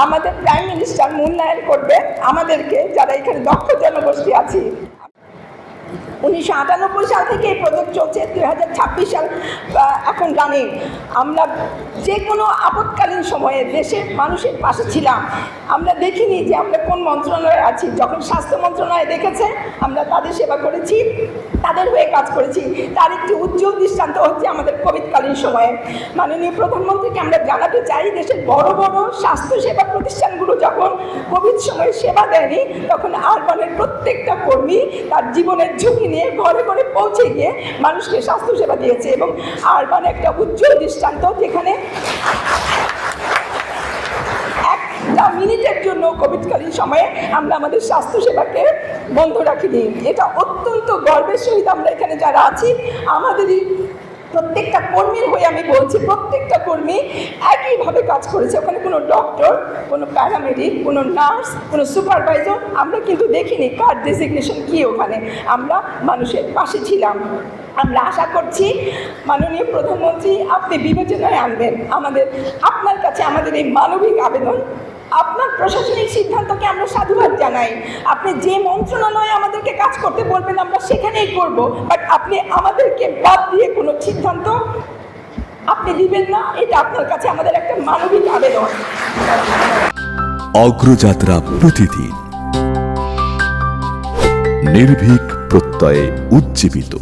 আমাদের prime minister মূল্যায়ন করবে আমাদেরকে, যারা এখানে দক্ষ জনগোষ্ঠী আছি। 1998 সাল থেকে এই প্রজেক্ট চলছে, 2026 সাল এখন রানিং। আমরা যে কোনো আপৎকালীন সময়ে দেশের মানুষের পাশে ছিলাম। আমরা দেখিনি যে আমরা কোন মন্ত্রণালয়ে আছি। যখন স্বাস্থ্য মন্ত্রণালয় দেখেছে, আমরা তাদের সেবা করেছি, তাদের হয়ে কাজ করেছি। তার একটি উজ্জ্বল দৃষ্টান্ত হচ্ছে আমাদের কোভিডকালীন সময়ে। মাননীয় প্রধানমন্ত্রীকে আমরা জানাতে চাই, দেশের বড় বড় স্বাস্থ্যসেবা প্রতিষ্ঠানগুলো যখন কোভিড সময়ে সেবা দেয়নি, তখন আরবানের প্রত্যেকটা কর্মী তার জীবনের ঝুঁকি নিয়ে ঘরে ঘরে পৌঁছে গিয়ে মানুষকে স্বাস্থ্যসেবা দিয়েছে। এবং আরবান একটা উজ্জ্বল দৃষ্টান্ত, যেখানে একটা মিনিটের জন্য কোভিডকালীন সময়ে আমরা আমাদের স্বাস্থ্যসেবাকে বন্ধ রাখিনি। এটা অত্যন্ত গর্বের সহিত আমরা এখানে যারা আছি, আমাদেরই প্রত্যেকটা কর্মীর হয়ে আমি বলছি, প্রত্যেকটা কর্মী একইভাবে কাজ করেছে। ওখানে কোনো ডক্টর, কোনো প্যারামেডিক, কোনো নার্স, কোনো সুপারভাইজার আমরা কিন্তু দেখিনি কার ডেজিগনেশন কী। ওখানে আমরা মানুষের পাশে ছিলাম। আমরা আশা করছি মাননীয় প্রধানমন্ত্রী আপনি বিবেচনায় আনবেন আপনার কাছে আমাদের এই মানবিক আবেদন। আপনার প্রশাসনিক সিদ্ধান্তকে আমরা সাধুবাদ জানাই। আপনি যে মন্ত্রণালয়ে আমাদেরকে কাজ করতে বলবেন আমরা সেখানেই করব, বাট আপনি আমাদেরকে বাদ দিয়ে কোনো সিদ্ধান্ত আপনি দিবেন না। এটা আপনার কাছে আমাদের একটা মানবিক আবেদন। অগ্রযাত্রা প্রতিদিন, নির্ভীক প্রত্যয়ে উজ্জীবিত।